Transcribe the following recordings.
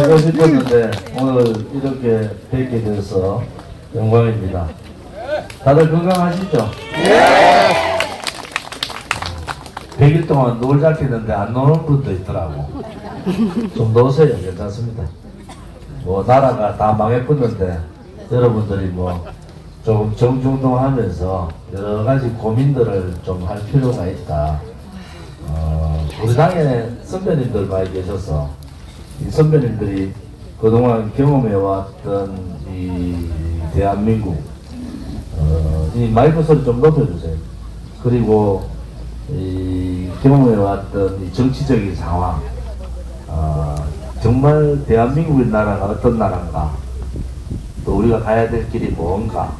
알고 싶었는데 오늘 이렇게 뵙게 되어서 영광입니다. 다들 건강하시죠? 예! 100일 동안 노을 잡히는데 안 노는 분도 있더라고. 좀 노세요. 괜찮습니다. 뭐 나라가 다 망해버렸는데 여러분들이 뭐 조금 정중동하면서 여러 가지 고민들을 좀 할 필요가 있다. 우리 당에 선배님들 많이 계셔서 이 선배님들이 그동안 경험해왔던 이 대한민국 이 마이크 소리 좀 높여주세요. 그리고 이 경험해왔던 이 정치적인 상황 정말 대한민국의 나라가 어떤 나라인가 또 우리가 가야 될 길이 뭔가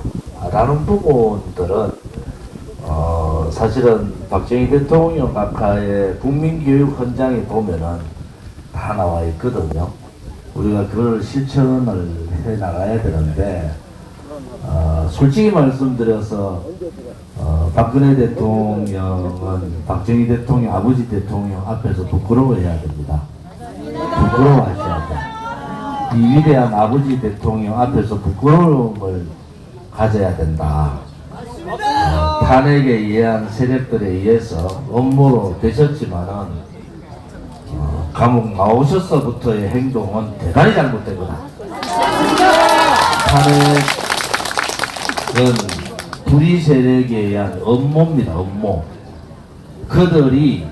라는 부분들은 사실은 박정희 대통령 각하의 국민교육 현장에 보면은 다 나와 있거든요. 우리가 그걸 실천을 해 나가야 되는데 솔직히 말씀드려서 박근혜 대통령은 박정희 대통령, 아버지 대통령 앞에서 부끄러워해야 됩니다. 부끄러워하셔야 돼. 이 위대한 아버지 대통령 앞에서 부끄러움을 가져야 된다. 탄핵에 의한 세력들에 의해서 업무로 되셨지만은 감옥 나오셔서부터의 행동은 대단히 잘못되거나 탄핵은 불의 세력에 의한 업무입니다. 업무. 그들이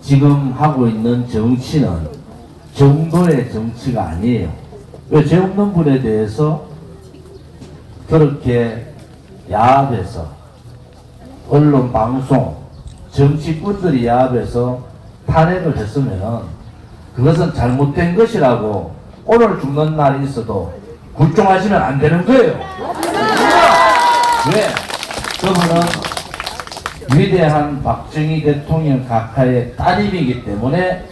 지금 하고 있는 정치는 정도의 정치가 아니에요. 왜 죄 없는 분에 대해서 그렇게 야합해서 언론, 방송, 정치꾼들이 야합해서 탄핵을 했으면은 그것은 잘못된 것이라고 오늘 죽는 날이 있어도 굴종하시면 안 되는 거예요. 왜? 그분은 위대한 박정희 대통령 각하의 따님이기 때문에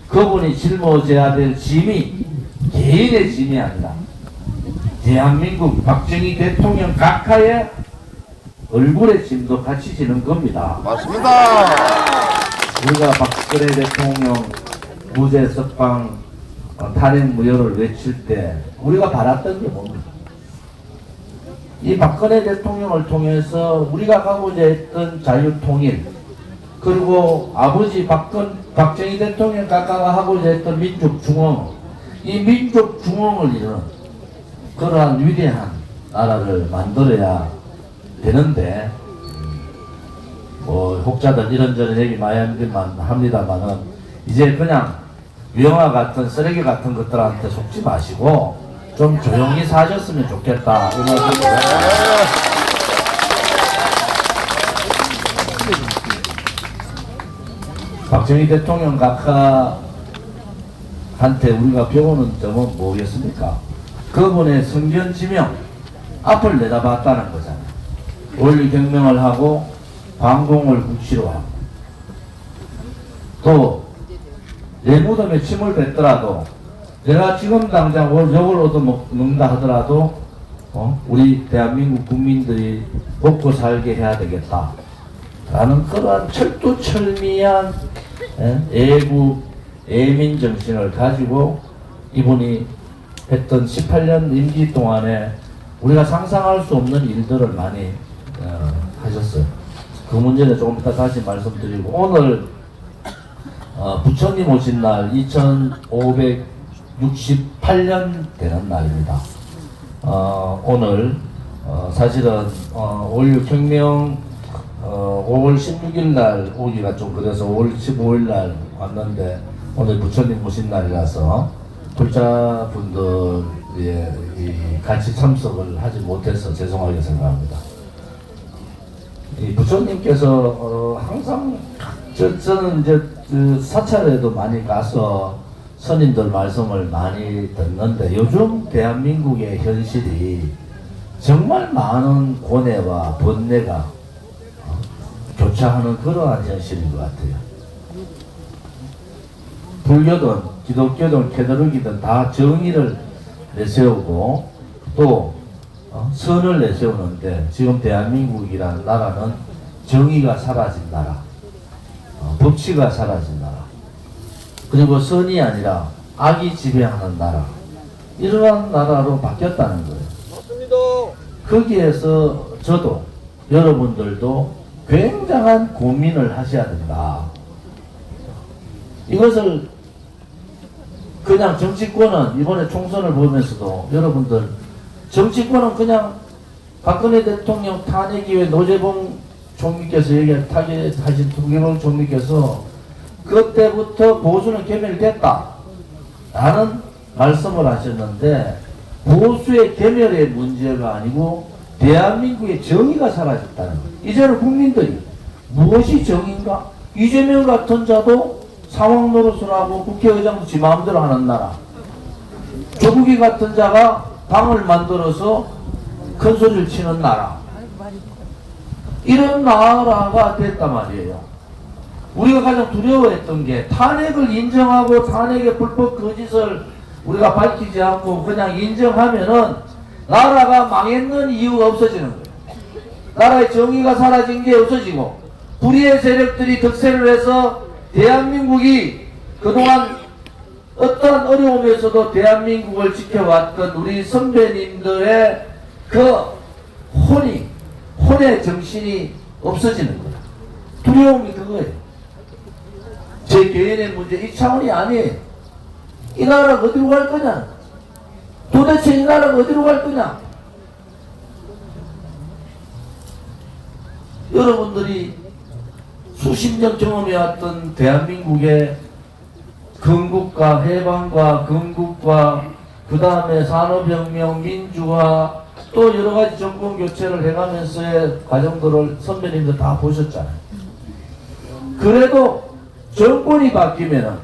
그분이 짊어져야 될 짐이 개인의 짐이 아니라 대한민국 박정희 대통령 각하의 얼굴의 짐도 같이 지는 겁니다. 맞습니다. 우리가 박근혜 대통령 무죄 석방 탄핵 무효를 외칠 때 우리가 바랐던 게 뭡니까? 이 박근혜 대통령을 통해서 우리가 가고자 했던 자유통일 그리고 아버지 박정희 대통령 각하가 하고자 했던 민족중흥 이 민족중흥을 이루는 그러한 위대한 나라를 만들어야 되는데 뭐 혹자들 이런저런 얘기 많이 합니다만은 이제 그냥 유영아 같은 쓰레기 같은 것들한테 속지 마시고 좀 조용히 사셨으면 좋겠다 이 말씀입니다. 박정희 대통령 각하한테 우리가 배우는 점은 뭐겠습니까? 그분의 성견 지명 앞을 내다봤다는 거잖아요. 원리경명을 하고 방공을 국시로 하고 또 내 무덤에 침을 뱉더라도 내가 지금 당장 욕을 얻어먹는다 하더라도 우리 대한민국 국민들이 먹고 살게 해야 되겠다 라는 그러한 철두철미한 애국 애민 정신을 가지고 이분이 했던 18년 임기 동안에 우리가 상상할 수 없는 일들을 많이 하셨어요. 그 문제는 조금 이따 다시 말씀드리고 오늘 부처님 오신 날 2568년 되는 날입니다. 오늘 사실은 5.16 혁명 5월 16일 날 오기가 좀 그래서 5월 15일 날 왔는데 오늘 부처님 오신 날이라서 불자분들이 같이 참석을 하지 못해서 죄송하게 생각합니다. 이 부처님께서 항상 저는 이제 그 사찰에도 많이 가서 스님들 말씀을 많이 듣는데 요즘 대한민국의 현실이 정말 많은 고뇌와 번뇌가 교차하는 그러한 현실인 것 같아요. 불교든 기독교든 캐톨릭이든 다 정의를 내세우고 또 선을 내세우는데 지금 대한민국이라는 나라는 정의가 사라진 나라, 법치가 사라진 나라, 그리고 선이 아니라 악이 지배하는 나라, 이러한 나라로 바뀌었다는 거예요. 맞습니다. 거기에서 저도 여러분들도 굉장한 고민을 하셔야 된다. 이것을 그냥 정치권은 이번에 총선을 보면서도 여러분들 정치권은 그냥 박근혜 대통령 탄핵 이후에 노재봉 총리께서 타겟하신 노재봉 총리께서 그때부터 보수는 괴멸됐다 라는 말씀을 하셨는데, 보수의 괴멸의 문제가 아니고 대한민국의 정의가 사라졌다는 거예요. 이제는 국민들이 무엇이 정의인가? 이재명 같은 자도 상황 노릇을 하고 국회의장도 지 마음대로 하는 나라, 조국이 같은 자가 당을 만들어서 큰 소리를 치는 나라, 이런 나라가 됐단 말이에요. 우리가 가장 두려워했던 게 탄핵을 인정하고 탄핵의 불법 거짓을 우리가 밝히지 않고 그냥 인정하면은 나라가 망했는 이유가 없어지는 거예요. 나라의 정의가 사라진 게 없어지고 불의의 세력들이 득세를 해서 대한민국이 그동안 어떠한 어려움에서도 대한민국을 지켜왔던 우리 선배님들의 그 혼의 정신이 없어지는 거예요. 두려움이 그거예요. 제 개인의 문제 이 차원이 아니에요. 이 나라가 어디로 갈 거냐? 도대체 이 나라가 어디로 갈 거냐? 여러분들이 수십 년 경험해왔던 대한민국의 건국과 해방과 건국과 그 다음에 산업혁명, 민주화, 또 여러가지 정권 교체를 해가면서의 과정들을 선배님들 다 보셨잖아요. 그래도 정권이 바뀌면은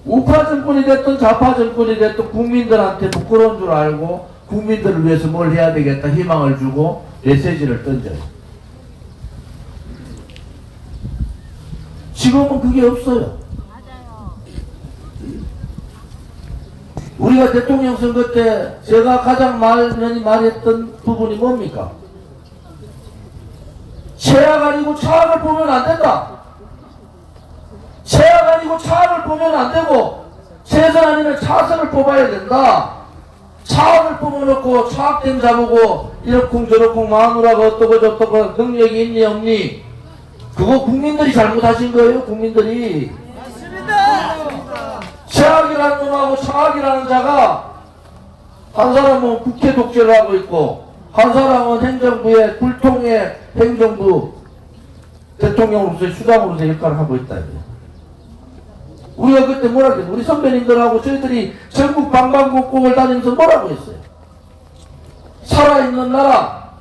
우파 정권이 됐든 좌파 정권이 됐든 국민들한테 부끄러운 줄 알고 국민들을 위해서 뭘 해야 되겠다 희망을 주고 메시지를 던져요. 지금은 그게 없어요. 우리가 대통령 선거 때 제가 가장 많이 말했던 부분이 뭡니까? 최악 아니고 차악을 보면 안 된다. 최악 아니고 차악을 보면 안 되고 최선 아니면 차선을 뽑아야 된다. 차악을 뽑아놓고 차악된 자보고 이러쿵저러쿵 마누라가 어떠고 저떠고 능력이 있니 없니, 그거 국민들이 잘못하신 거예요. 국민들이. 맞습니다. 최악이라는 놈하고 차악이라는 자가 한 사람은 국회 독재를 하고 있고 한 사람은 행정부의 불통의 행정부 대통령으로서의 수장으로서의 역할을 하고 있다. 우리가 그때 뭐라고 했어요? 우리 선배님들하고 저희들이 전국 방방곡곡을 다니면서 뭐라고 했어요? 살아있는 나라,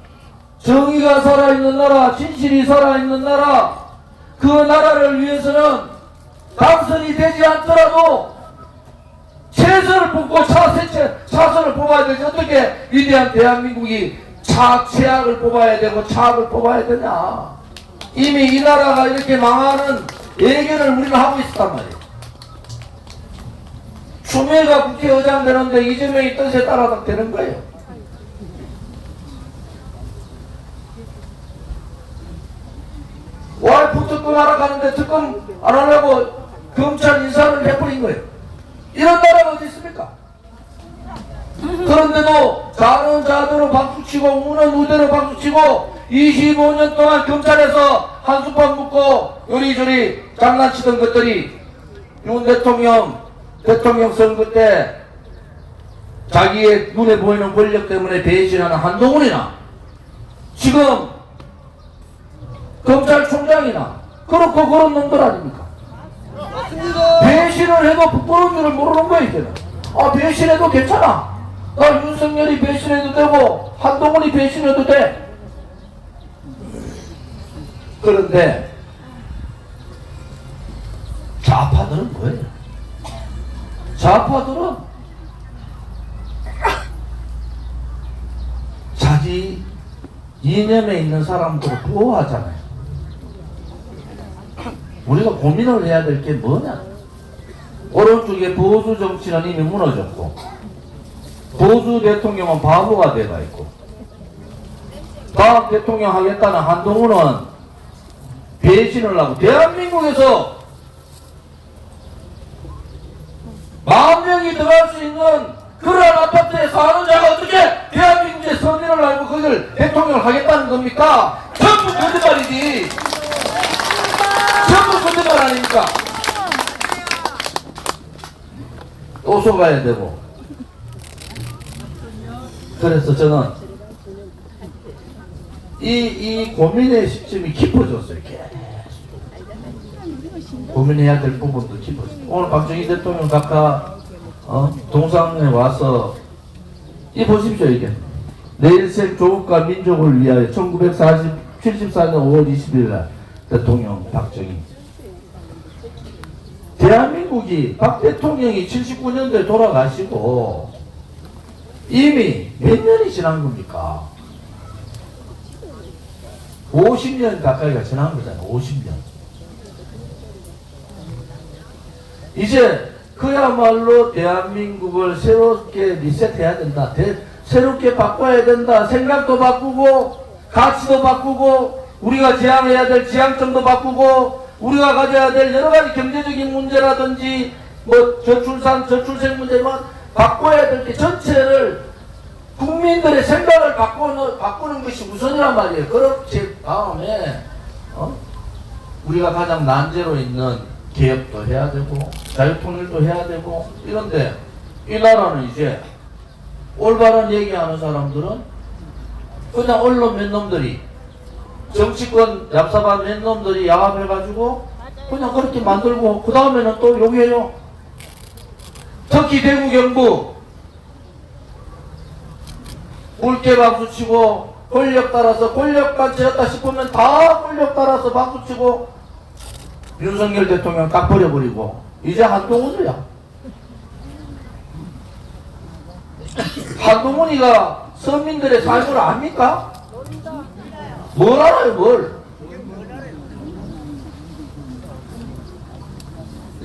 정의가 살아있는 나라, 진실이 살아있는 나라, 그 나라를 위해서는 당선이 되지 않더라도 최선을 뽑고 차선을 뽑아야 되지. 어떻게 위대한 대한민국이 최악을 뽑아야 되고 차악을 뽑아야 되냐. 이미 이 나라가 이렇게 망하는 예견을 우리는 하고 있었단 말이에요. 추미애가 국회의장 되는데 이재명이 뜻에 따라서 되는 거예요. 와이프 특검 하러 가는데 특검 안 하려고 검찰 인사를 해버린 거예요. 이런 나라가 어디 있습니까? 그런데도 자는 자대로 박수치고 우는 우대로 박수치고 25년 동안 검찰에서 한숨만 묻고 요리조리 장난치던 것들이 윤 대통령 선거 때 자기의 눈에 보이는 권력 때문에 배신하는 한동훈이나 지금 검찰총장이나 그렇고 그런 놈들 아닙니까? 배신을 해도 부끄러운 줄을 모르는 거야 이제는. 아, 배신해도 괜찮아. 나 윤석열이 배신해도 되고 한동훈이 배신해도 돼. 그런데 좌파들은 뭐예요? 좌파들은 자기 이념에 있는 사람들을 보호하잖아요. 우리가 고민을 해야 될 게 뭐냐? 오른쪽에 보수 정치는 이미 무너졌고 보수 대통령은 바보가 돼가 있고 다음 대통령 하겠다는 한동훈은 배신을 하고 대한민국에서 10,000명이 들어갈 수 있는 그런 아파트에 사는 자가 어떻게 대한민국의 선의를 알고 그걸 대통령을 하겠다는 겁니까? 전부 거짓말이지. 전부 거짓말 아닙니까? 또 속아야 되고. 그래서 저는 이 고민의 시점이 깊어졌어요. 계속. 고민해야 될 부분도 깊어졌어요. 오늘 박정희 대통령 각하 동상에 와서 이 보십시오. 이게 내일생 조국과 민족을 위하여 1974년 5월 20일 날 대통령 박정희. 대한민국이 박 대통령이 79년도에 돌아가시고 이미 몇 년이 지난 겁니까? 50년 가까이가 지난 거잖아요. 50년. 이제 그야말로 대한민국을 새롭게 리셋해야 된다. 새롭게 바꿔야 된다. 생각도 바꾸고 가치도 바꾸고 우리가 지향해야 될 지향점도 바꾸고 우리가 가져야 될 여러 가지 경제적인 문제라든지 뭐 저출생 문제만 바꿔야 될 게 전체를 국민들의 생각을 바꾸는 것이 우선이란 말이에요. 그렇게 다음에 우리가 가장 난제로 있는 개혁도 해야 되고 자유통일도 해야 되고 이런데 이 나라는 이제 올바른 얘기하는 사람들은 그냥 언론 몇 놈들이 정치권 얍삽한 몇 놈들이 야합해가지고 그냥 그렇게 만들고 그 다음에는 또 욕해요. 특히 대구 경북 굵게 박수치고 권력 따라서 권력만 채웠다 싶으면 다 권력 따라서 박수치고 윤석열 대통령 딱 버려버리고 이제 한동훈이야. 한동훈이가 서민들의 삶을 압니까? 뭘 알아요, 뭘?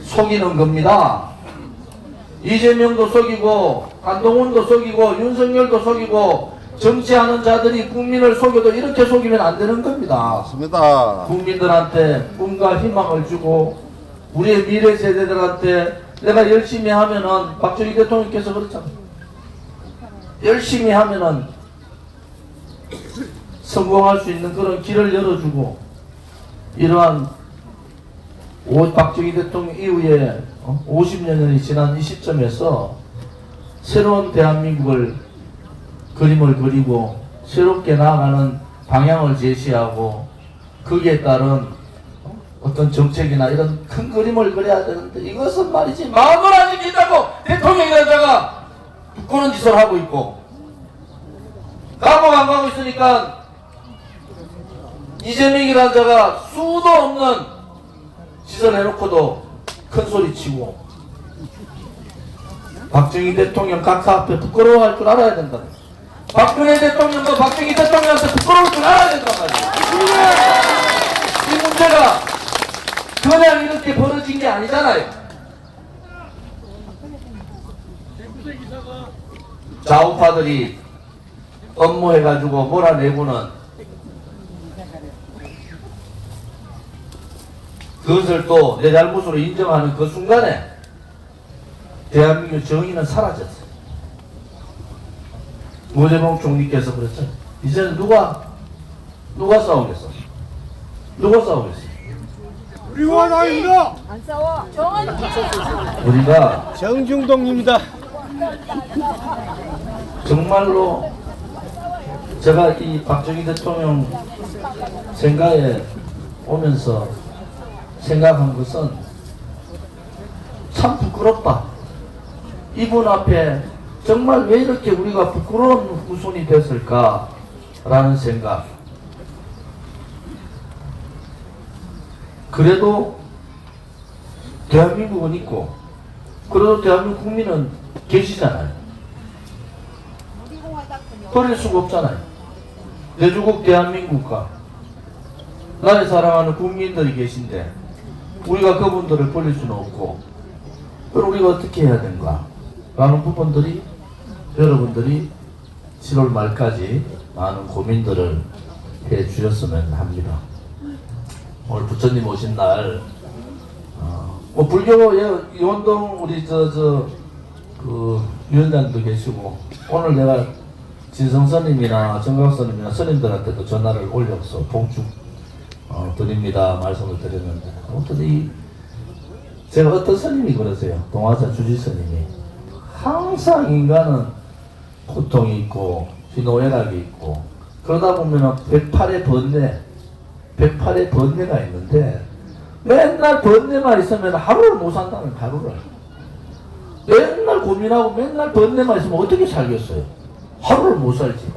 속이는 겁니다. 이재명도 속이고 한동훈도 속이고 윤석열도 속이고 정치하는 자들이 국민을 속여도 이렇게 속이면 안 되는 겁니다. 맞습니다. 국민들한테 꿈과 희망을 주고 우리의 미래 세대들한테 내가 열심히 하면은 박정희 대통령께서 그렇잖아요. 열심히 하면은 성공할 수 있는 그런 길을 열어주고 이러한 박정희 대통령 이후에 50년이 지난 이 시점에서 새로운 대한민국을 그림을 그리고 새롭게 나아가는 방향을 제시하고 거기에 따른 어떤 정책이나 이런 큰 그림을 그려야 되는데 이것은 말이지 마음을 안 지킨다고 대통령이라다가 부끄러운 짓을 하고 있고 감옥 안 가고 있으니까 이재명이라는 자가 수도 없는 짓을 해놓고도 큰 소리 치고 박정희 대통령 각사 앞에 부끄러워할 줄 알아야 된다. 박근혜 대통령도 박정희 대통령한테 부끄러울 줄 알아야 된단 말이에요. 이 문제가 그냥 이렇게 벌어진 게 아니잖아요. 좌우파들이 업무해가지고 몰아내고는 그것을 또 내 잘못으로 인정하는 그 순간에 대한민국 정의는 사라졌어요. 모재봉 총리께서 그랬죠. 이제는 누가 싸우겠어? 누가 싸우겠어? 우리와 나입니다. 안 싸워. 정원이. 우리가 정중동입니다. 정말로 제가 이 박정희 대통령 생각에 오면서 생각한 것은 참 부끄럽다. 이분 앞에 정말 왜 이렇게 우리가 부끄러운 후손이 됐을까라는 생각. 그래도 대한민국은 있고 그래도 대한민국 국민은 계시잖아요. 버릴 수가 없잖아요. 내주국 대한민국과 나를 사랑하는 국민들이 계신데 우리가 그분들을 버릴 수는 없고 그럼 우리가 어떻게 해야 되는가 라는 부분들이 여러분들이 7월 말까지 많은 고민들을 해 주셨으면 합니다. 오늘 부처님 오신 날 뭐 불교 이원동 우리 그 위원장도 계시고 오늘 내가 진성 스님이나 정각 스님이나 스님들한테도 전화를 올려서 봉축 드립니다 말씀을 드렸는데 아무튼 제가 어떤 스님이 그러세요. 동화사 주지 스님이 항상 인간은 고통이 있고 희노애락이 있고 그러다 보면은 108의 번뇌가 있는데 맨날 번뇌만 있으면 하루를 못 산다는 하루를 맨날 고민하고 맨날 번뇌만 있으면 어떻게 살겠어요? 하루를 못 살지.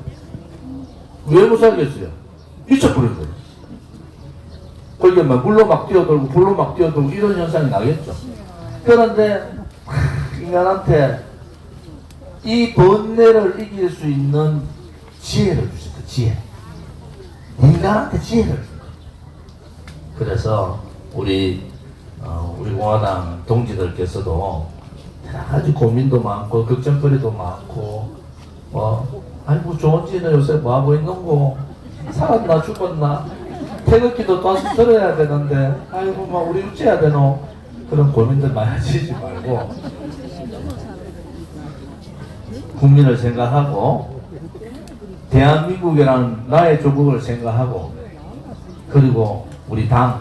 왜 못 살겠어요? 미쳐버린 거예요. 그러니까 막 물로 막 뛰어들고 불로 막 뛰어들고 이런 현상이 나겠죠. 그런데 인간한테 이 번뇌를 이길 수 있는 지혜를 주신다. 지혜. 인간한테 지혜를 준다. 그래서 우리 공화당 동지들께서도 여러 가지 고민도 많고 걱정거리도 많고 아이고 조원지는 요새 뭐하고 있는고 살았나 죽었나 태극기도 또 들어야 되는데 아이고 막 우리 어째야 되노 그런 고민들 많이 하시지 말고 국민을 생각하고 대한민국이라는 나의 조국을 생각하고 그리고 우리 당을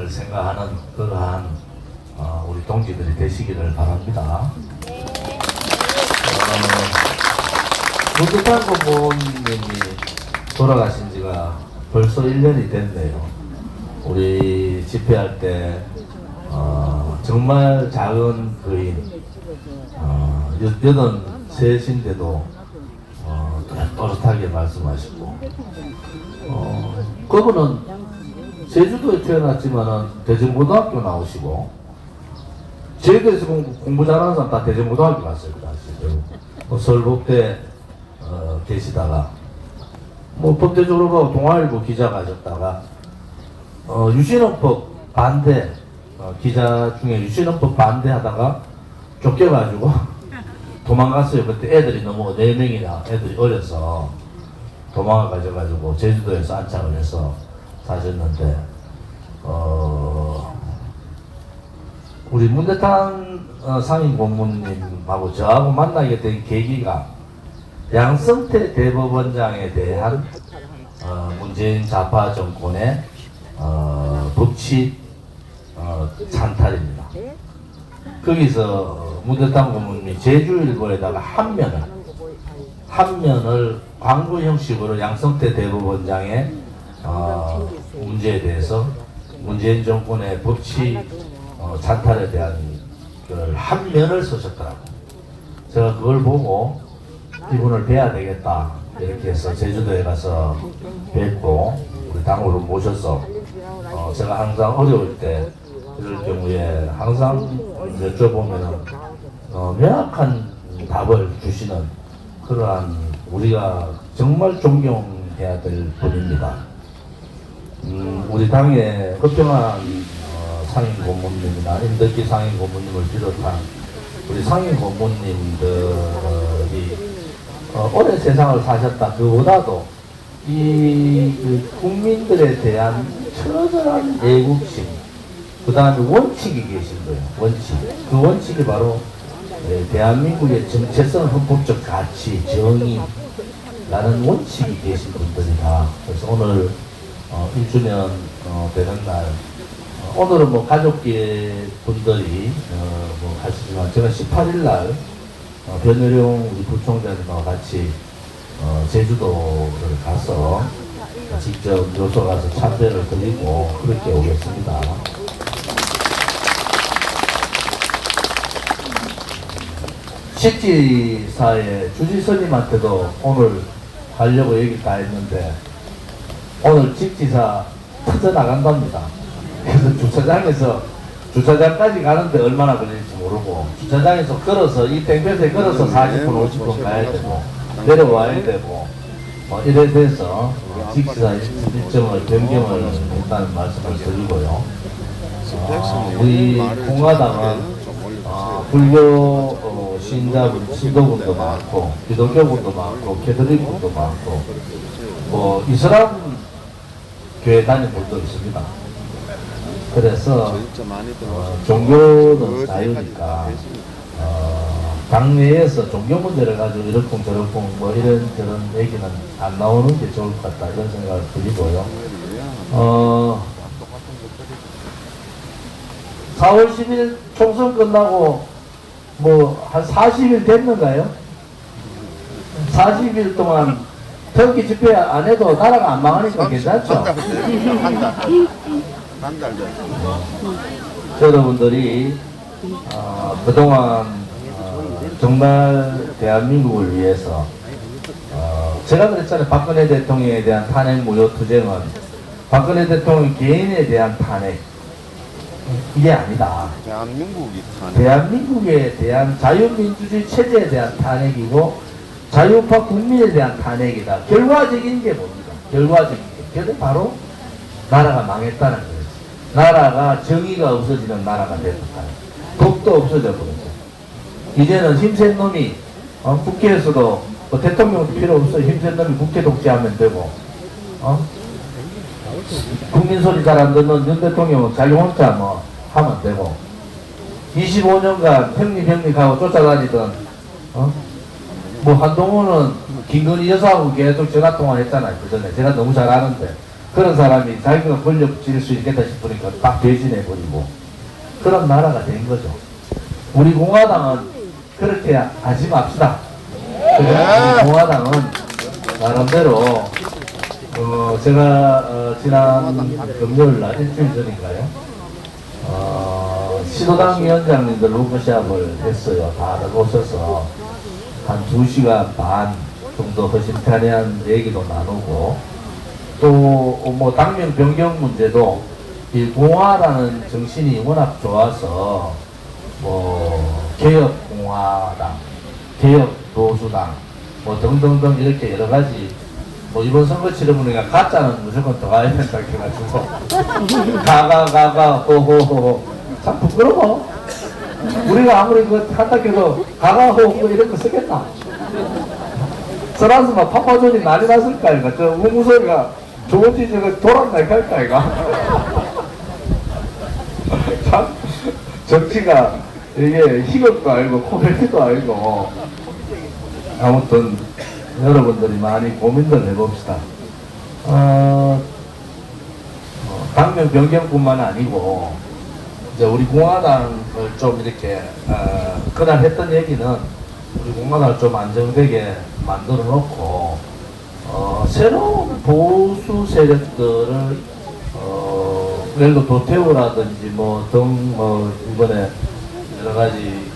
생각하는 그러한 우리 동지들이 되시기를 바랍니다. 문두탄 고모님이 돌아가신 지가 벌써 1년이 됐네요. 우리 집회할 때 정말 작은 거인 83인데도 또렷하게 말씀하시고 그분은 제주도에 태어났지만은 대전고등학교 나오시고 제주도에서 공부 잘하는 사람 다 대전고등학교 갔어요. 서울법대 계시다가 뭐 법대 졸업하고 동아일보 기자가 하셨다가 유신헌법 반대 기자 중에 유신헌법 반대하다가 쫓겨가지고 도망갔어요. 그때 애들이 너무 4명이나 애들이 어려서 도망가가지고 제주도에서 안착을 해서 사셨는데 우리 문대탄 상임 고문님하고 저하고 만나게 된 계기가 양성태 대법원장에 대한 문재인 좌파 정권의 법치 찬탈입니다. 거기서 문대탄 고문님이 제주일보에다가 한 면을 광고 형식으로 양성태 대법원장의 문제에 대해서 문재인 정권의 법치 찬탈에 대한 한 면을 쓰셨더라고요. 제가 그걸 보고 이분을 뵈야 되겠다 이렇게 해서 제주도에 가서 뵙고 우리 당으로 모셔서 제가 항상 어려울 때 이럴 경우에 항상 여쭤보면은 명확한 답을 주시는 그러한 우리가 정말 존경해야 될 분입니다. 우리 당의 허평한 상임 고문님이나 임덕기 상임 고문님을 비롯한 우리 상임 고문님들이 오랜 세상을 사셨다. 그보다도 이 국민들에 대한 처절한 애국심, 그 다음에 원칙이 계신 거예요. 원칙. 그 원칙이 바로 대한민국의 정체성, 헌법적 가치, 정의라는 원칙이 계신 분들이다. 그래서 오늘 1주년 되는 날, 오늘은 뭐 가족계 분들이 뭐 하시지만 제가 18일 날 변효룡 우리 부총장님과 같이 제주도를 가서 직접 묘소 가서 참배를 드리고 그렇게 오겠습니다. 식지사의 주지스님한테도 오늘 가려고 얘기 다 했는데 오늘 직지사 터져나간답니다. 그래서 주차장까지 가는데 얼마나 걸릴지 모르고 주차장에서 걸어서 이 땡볕에 걸어서 40분 50분 가야 되고 내려와야 되고 이래 돼서 직지사 일정을 변경을 했다는 말씀을 드리고요. 우리 공화당은 불교 신자분, 신도분도 많고 기독교분도 많고 캐톨릭분도 많고 뭐 이슬람 교회 다니는 분도 있습니다. 그래서 종교는 자유니까 당내에서 종교 문제를 가지고 이러쿵 저러쿵 뭐 이런 저런 얘기는 안 나오는 게 좋을 것 같다 이런 생각을 드리고요. 4월 10일 총선 끝나고 뭐 한 40일 됐는가요? 40일 동안 정기 집회 안 해도 나라가 안 망하니까 괜찮죠? 한달 전. 여러분들이 그동안 정말 대한민국을 위해서 제가 그랬잖아요. 박근혜 대통령에 대한 탄핵 무효 투쟁은 박근혜 대통령 개인에 대한 탄핵 이게 아니다. 대한민국에 대한 자유민주주의 체제에 대한 탄핵이고 자유파 국민에 대한 탄핵이다. 결과적인 게 뭡니까? 결과적인 게. 그게 바로 나라가 망했다는 거예요. 나라가 정의가 없어지는 나라가 됐다. 법도 없어져 버렸죠. 이제는 힘센 놈이 국회에서도 뭐 대통령도 필요 없어. 힘센 놈이 국회 독재하면 되고 국민 소리 잘 안 듣는 윤 대통령은 자기 혼자 뭐 하면 되고 25년간 형님하고 쫓아다니던 뭐 한동훈은 김건희 여사하고 계속 전화통화 했잖아요. 그 전에 제가 너무 잘 아는데 그런 사람이 자기가 권력 질 수 있겠다 싶으니까 딱 배신해버리고 그런 나라가 된 거죠. 우리 공화당은 그렇게 하지 맙시다. 우리 공화당은 나름대로 제가 지난 금요일날 일주일 전인가요? 시도당 위원장님들 루크샵을 했어요. 다들 오셔서 한 2시간 반 정도 허심탄회한 얘기도 나누고 또 뭐 당명 변경 문제도 이 공화라는 정신이 워낙 좋아서 뭐 개혁공화당, 개혁보수당 뭐 등등등 이렇게 여러 가지 뭐 이번 선거 치르보니까 가짜는 무조건 들어가야 된다 해가지고 가가 호호호 참 부끄러워. 우리가 아무리 그 한다 해도 가가 호호 이런 거 쓰겠나? 써라서 막 파파존이 난리 났을까 이거 저 우무소리가 좋은지 저거 돌았나 할까 이거 참 정치가 이게 희극도 아니고 코미디도 아니고 아무튼 여러분들이 많이 고민들 해봅시다. 당명 변경뿐만 아니고 이제 우리 공화당을 좀 이렇게 그날 했던 얘기는 우리 공화당을 좀 안정되게 만들어 놓고 새로운 보수 세력들을 예를 들어 도태우라든지 뭐 이번에 여러 가지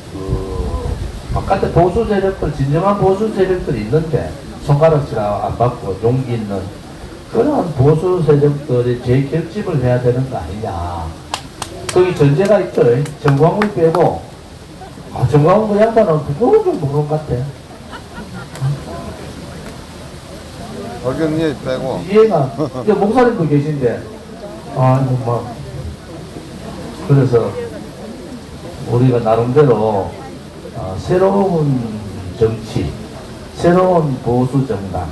바깥에 보수 세력들 진정한 보수 세력들이 있는데 손가락질 안 받고 용기 있는 그런 보수 세력들이 재결집을 해야 되는 거 아니냐. 거기 전제가 있죠. 정광훈 빼고 정광훈 그 양반은 그거 좀 모르는 것 같아. 박영리 빼고 이해가 목사님도 계신데 뭐 그래서 우리가 나름대로 새로운 정치, 새로운 보수 정당의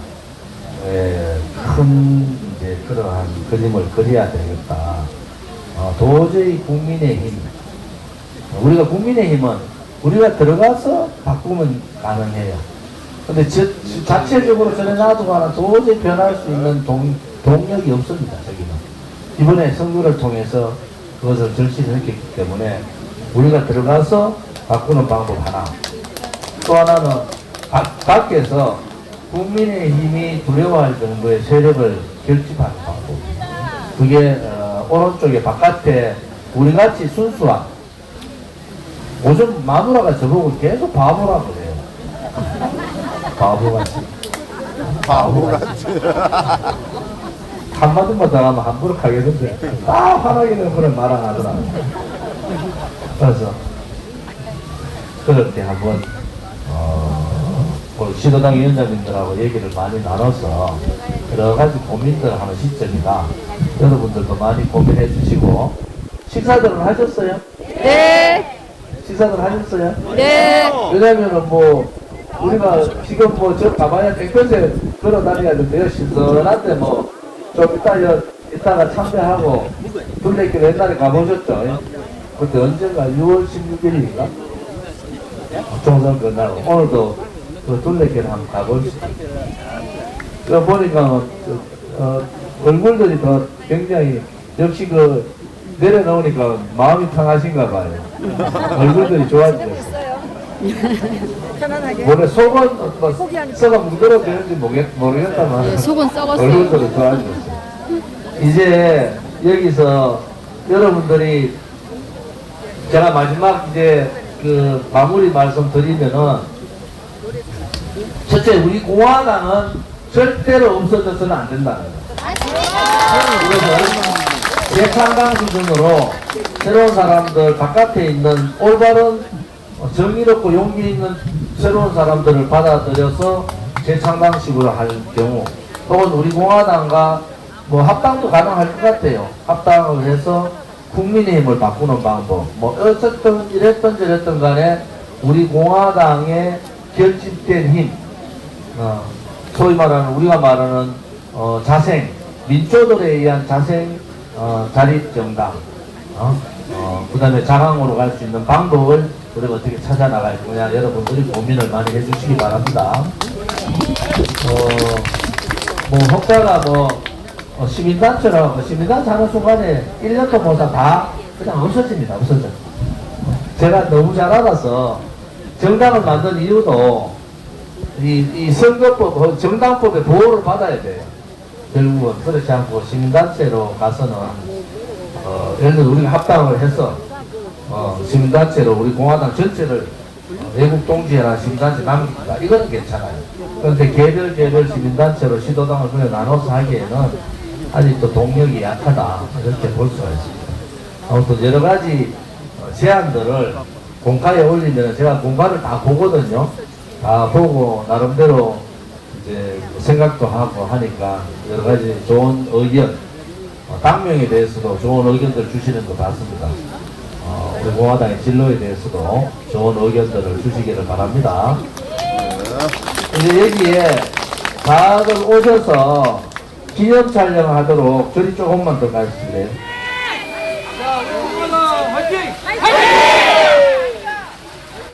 큰 이제 그러한 그림을 그려야 되겠다. 도저히 국민의힘, 우리가 국민의힘은 우리가 들어가서 바꾸면 가능해요. 근데 자체적으로 전에 놔두고는 도저히 변할 수 있는 동력이 없습니다. 저기는 이번에 선거를 통해서 그것을 절실했기 때문에 우리가 들어가서 바꾸는 방법 하나, 또 하나는 밖에서 국민의힘이 두려워할 정도의 세력을 결집하는 방법. 그게 오른쪽에 바깥에 우리같이 순수한 요즘 마누라가 저보고 계속 바보라고 그래요. 바보같이. 한마디만 더 하면 함부로 가겠는데 딱 화나게 되는 그런 말 안 하더라. 그래서 그렇게 한번 시도당 위원장님들하고 얘기를 많이 나눠서 여러 가지 고민들을 하는 시점이다. 여러분들도 많이 고민해 주시고. 식사들은 하셨어요? 네. 식사들 하셨어요? 네. 왜냐면은 뭐 우리가 지금 뭐 저 가봐야 땡볕에 걸어 다녀야 되는데요. 신선한데 뭐 좀 이따 이따가 참배하고 둘레길 옛날에 가보셨죠? 그때 언젠가 6월 16일인가? 총선 끝나고 오늘도 그 둘레길 한번 가보시죠. 그 보니까 얼굴들이 더 굉장히 역시 그 내려놓으니까 마음이 편하신가 봐요. 얼굴들이 좋아지셨어요. 편안하게. 원래 속은 썩어 뭉그러지는지 모르겠다만 네, 속은 썩었어요. 얼굴들이 좋아지셨어요. 이제 여기서 여러분들이 제가 마지막 이제 그 마무리 말씀 드리면은 첫째 우리 공화당은 절대로 없어져서는 안 된다는 거예요. 그래서 재창당 수준으로 새로운 사람들 바깥에 있는 올바른 정의롭고 용기 있는 새로운 사람들을 받아들여서 재창당식으로 할 경우 혹은 우리 공화당과 뭐 합당도 가능할 것 같아요. 합당을 해서 국민의힘을 바꾸는 방법 뭐 어쨌든 이랬던 저랬던 간에 우리 공화당의 결집된 힘 소위 말하는 우리가 말하는 자생 민초들에 의한 자생 자립정당 그 다음에 장항으로 갈 수 있는 방법을 우리가 어떻게 찾아나갈 거냐 여러분들이 고민을 많이 해주시기 바랍니다. 뭐 혹자가 시민단체라고 시민단체 하는 순간에 1년도 못하 다 그냥 없어집니다. 없어져. 제가 너무 잘 알아서 정당을 만든 이유도 이 선거법 정당법의 보호를 받아야 돼요. 결국은 그렇지 않고 시민단체로 가서는 예를 들어 우리가 합당을 해서 시민단체로 우리 공화당 전체를 외국 동지회나 시민단체 남깁니다. 이거는 괜찮아요. 그런데 개별 시민단체로 시도당을 그냥 나눠서 하기에는 아직도 동력이 약하다 이렇게 볼 수가 있습니다. 아무튼 여러 가지 제안들을 공카에 올리면 제가 공카를 다 보거든요. 다 보고 나름대로 이제 생각도 하고 하니까 여러 가지 좋은 의견, 당명에 대해서도 좋은 의견들 주시는 것 같습니다. 우리 공화당의 진로에 대해서도 좋은 의견들을 주시기를 바랍니다. 이제 여기에 다들 오셔서 기념 촬영하도록 저리 조금만 더 가주실래요?